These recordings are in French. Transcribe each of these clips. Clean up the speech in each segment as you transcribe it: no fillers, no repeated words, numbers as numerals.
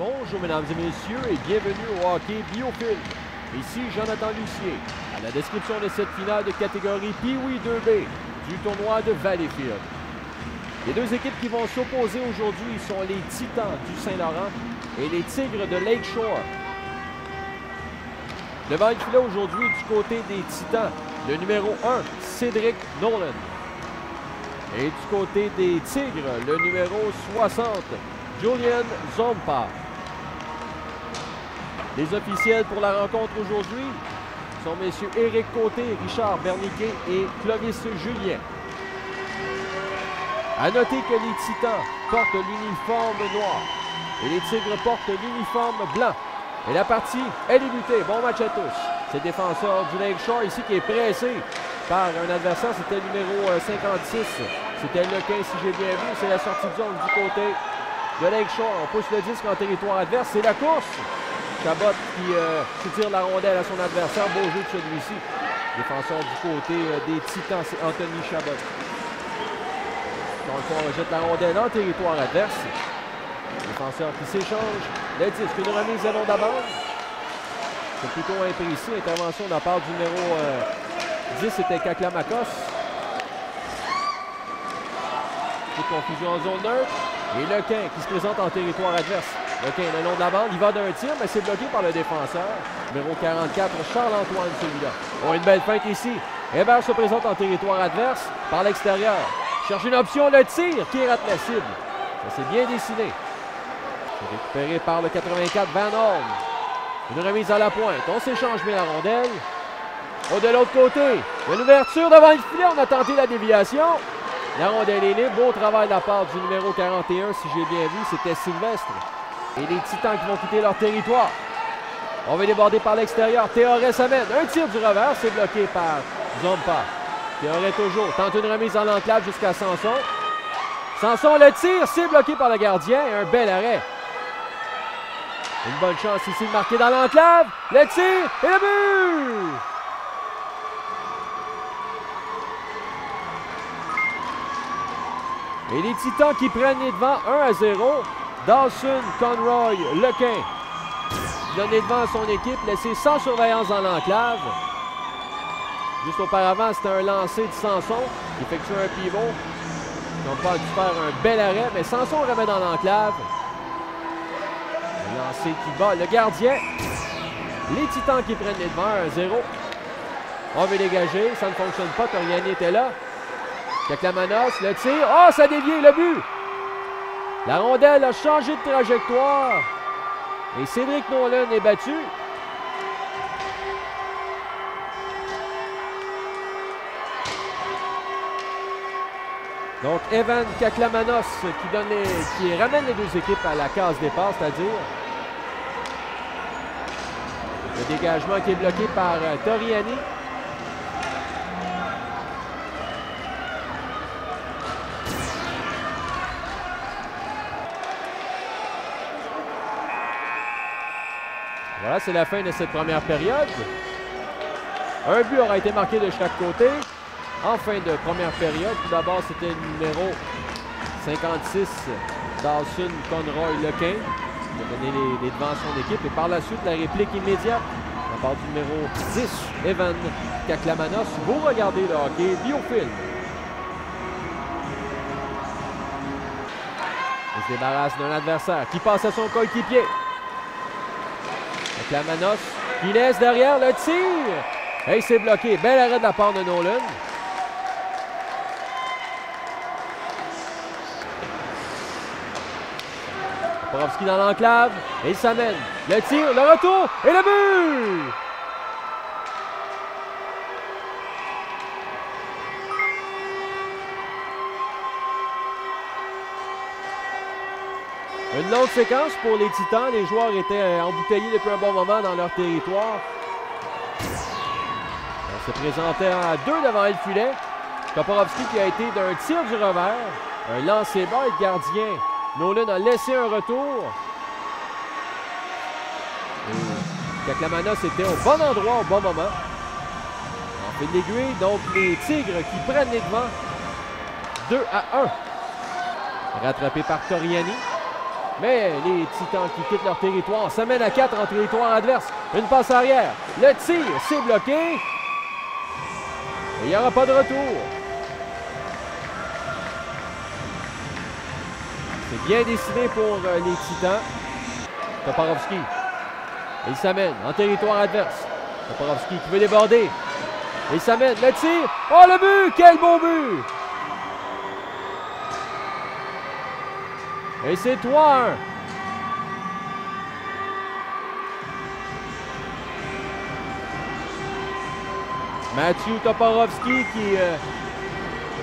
Bonjour mesdames et messieurs et bienvenue au hockey Biofilm. Ici Jonathan Lucier. À la description de cette finale de catégorie Pee-Wee 2B du tournoi de Valleyfield. Les deux équipes qui vont s'opposer aujourd'hui sont les Titans du Saint-Laurent et les Tigres de Lakeshore. Devant le filet aujourd'hui du côté des Titans, le numéro 1, Cédric Nolan. Et du côté des Tigres, le numéro 60, Julian Zompa. Les officiels pour la rencontre aujourd'hui sont messieurs Éric Côté, Richard Berniquet et Clovis Julien. À noter que les Titans portent l'uniforme noir et les Tigres portent l'uniforme blanc. Et la partie est débutée. Bon match à tous. C'est le défenseur du Lakeshore ici qui est pressé par un adversaire. C'était le numéro 56. C'était Lequin, si j'ai bien vu. C'est la sortie de zone du côté de Lakeshore. On pousse le disque en territoire adverse. C'est la course. Chabot qui soutire la rondelle à son adversaire. Beau jeu de celui-ci. Défenseur du côté des Titans, c'est Anthony Chabot. Donc on rejette la rondelle en territoire adverse. Défenseur qui s'échange. Le disque, une remise à l'onde d'avance. C'est plutôt imprécis. Intervention de la part du numéro 10, c'était Kaklamakos. Toute confusion en zone neutre. Et Lequin qui se présente en territoire adverse. Lequin, le long de la bande, il va d'un tir, mais c'est bloqué par le défenseur. Numéro 44, Charles-Antoine, celui-là. Oh, une belle feinte ici. Hébert se présente en territoire adverse par l'extérieur. Cherche une option, le tir qui rate la cible. Ça s'est bien dessiné. Récupéré par le 84, Van Horn. Une remise à la pointe. On s'échange bien la rondelle. Oh, de l'autre côté, il y a une ouverture devant le filet. On a tenté la déviation. La rondelle est libre. Beau travail de la part du numéro 41, si j'ai bien vu. C'était Sylvestre. Et les Titans qui vont quitter leur territoire. On va déborder par l'extérieur. Théoret s'amène. Un tir du revers. C'est bloqué par Zompa. Théoret toujours. Tente une remise en l'enclave jusqu'à Sanson. Sanson, le tir. C'est bloqué par le gardien. Un bel arrêt. Une bonne chance ici de marquer dans l'enclave. Le tir et le but! Et les Titans qui prennent les devants 1-0. Dawson Conroy Lequin donné devant son équipe, laissé sans surveillance dans l'enclave. Juste auparavant, c'était un lancer de Sanson qui effectue un pivot. Ils n'ont pas dû faire un bel arrêt, mais Sanson remet dans l'enclave. Lancé qui bat le gardien. Les Titans qui prennent les devants 1-0. On veut dégager, ça ne fonctionne pas, Toriani était là. Kaklamanos, le tir. Oh, ça dévie, le but! La rondelle a changé de trajectoire. Et Cédric Nolan est battu. Donc, Evan Kaklamanos qui ramène les deux équipes à la case départ, c'est-à-dire le dégagement qui est bloqué par Toriani. Voilà, c'est la fin de cette première période. Un but aura été marqué de chaque côté. En fin de première période, tout d'abord, c'était le numéro 56, Dawson Conroy Lequin, qui a donné les devants à son équipe. Et par la suite, la réplique immédiate de la part du numéro 10, Evan Kaklamanos. Vous regardez le hockey Biofilm. Il se débarrasse d'un adversaire qui passe à son coéquipier. Kaklamanos qui laisse derrière le tir. Et c'est bloqué. Bel arrêt de la part de Nolan. Borowski dans l'enclave, et il s'amène. Le tir, le retour, et le but! Une longue séquence pour les Titans. Les joueurs étaient embouteillés depuis un bon moment dans leur territoire. On se présentait à 2 devant le filet. Borowski qui a été d'un tir du revers, un lancer bas et le gardien Nolan a laissé un retour. Kaklamanos était au bon endroit au bon moment. En fait de l'aiguille, donc les Tigres qui prennent les devants. 2-1. Rattrapé par Toriani. Mais les Titans qui quittent leur territoire s'amènent à 4 en territoire adverse. Une passe arrière. Le tir, c'est bloqué. Et il n'y aura pas de retour. C'est bien décidé pour les Titans. Toporowski. Il s'amène en territoire adverse. Toporowski qui veut déborder. Il s'amène. Le tir. Oh, le but! Quel beau but! Et c'est 3-1. Mathieu Toporowski qui,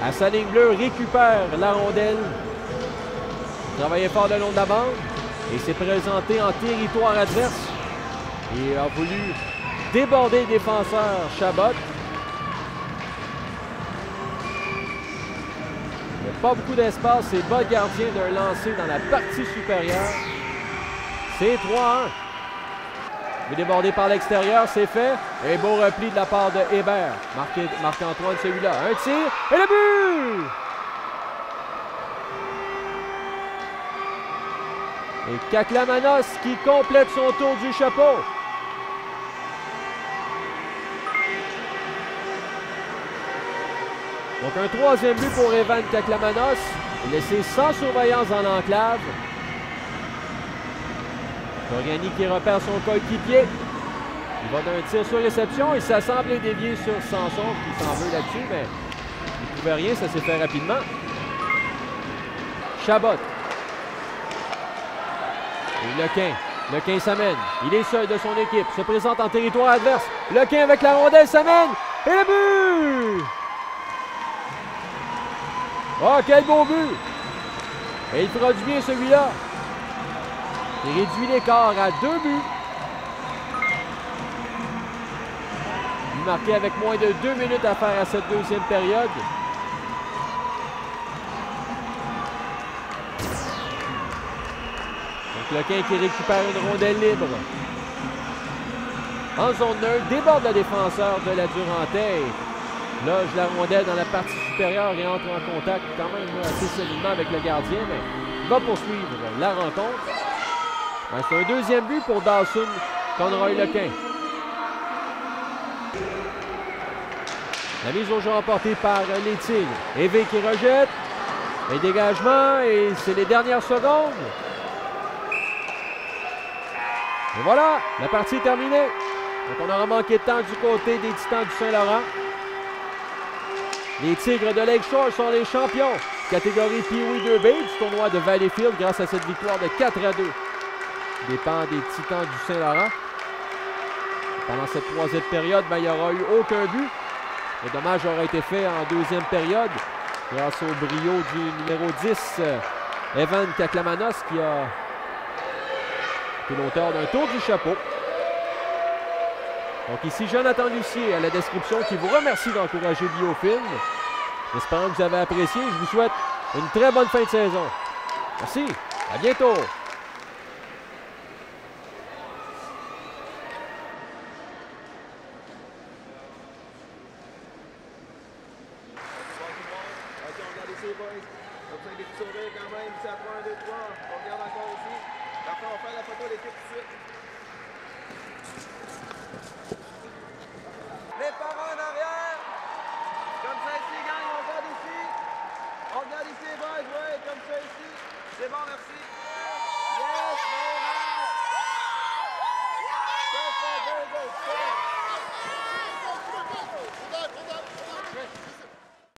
à sa ligne bleue, récupère la rondelle. Travaillait fort le long de la bande et s'est présenté en territoire adverse. Et a voulu déborder le défenseur Chabot. Il n'y a pas beaucoup d'espace. C'est bas gardien d'un lancer dans la partie supérieure. C'est 3-1. Il est débordé par l'extérieur, c'est fait. Un beau repli de la part de Hébert. Marc-Antoine, celui-là. Un tir et le but! Et Kaklamanos qui complète son tour du chapeau. Donc un troisième but pour Evan Kaklamanos. Laissé sans surveillance dans l'enclave. Toriani qui repère son coéquipier. Il va d'un tir sur réception et ça semble dévier sur Sanson qui s'en veut là-dessus, mais il ne pouvait rien, ça s'est fait rapidement. Chabot. Et Lequin. Lequin s'amène. Il est seul de son équipe. Se présente en territoire adverse. Lequin avec la rondelle s'amène. Et le but! Oh, quel beau but! Et il fera du bien celui-là. Il réduit l'écart à 2 buts. Il marquait avec moins de 2 minutes à faire à cette deuxième période. Donc Lequin qui récupère une rondelle libre. En zone neutre, déborde le défenseur de la Durantais. Loge la rondelle dans la partie supérieure et entre en contact quand même assez solidement avec le gardien, mais il va poursuivre la rencontre. C'est un deuxième but pour Dawson Conroy Lequin. La mise au jeu emportée par les Tigres. Évé qui rejette. Un dégagement et c'est les dernières secondes. Et voilà, la partie est terminée. Donc on aura manqué de temps du côté des Titans du Saint-Laurent. Les Tigres de Lakeshore sont les champions. Catégorie Pee-Wee 2B du tournoi de Valleyfield grâce à cette victoire de 4-2. Dépend des Titans du Saint-Laurent. Pendant cette troisième période, il n'y aura eu aucun but. Le dommage aura été fait en deuxième période grâce au brio du numéro 10, Evan Kaklamanos, qui a été l'auteur d'un tour du chapeau. Donc ici, Jonathan Lucier à la description qui vous remercie d'encourager Biofilm. J'espère que vous avez apprécié. Je vous souhaite une très bonne fin de saison. Merci. À bientôt. Les parents en arrière. Comme ça ici, gang, on regarde ici. On regarde ici, les boys, ouais, comme ça ici. C'est bon, merci. Yes, very nice. Perfect, very good.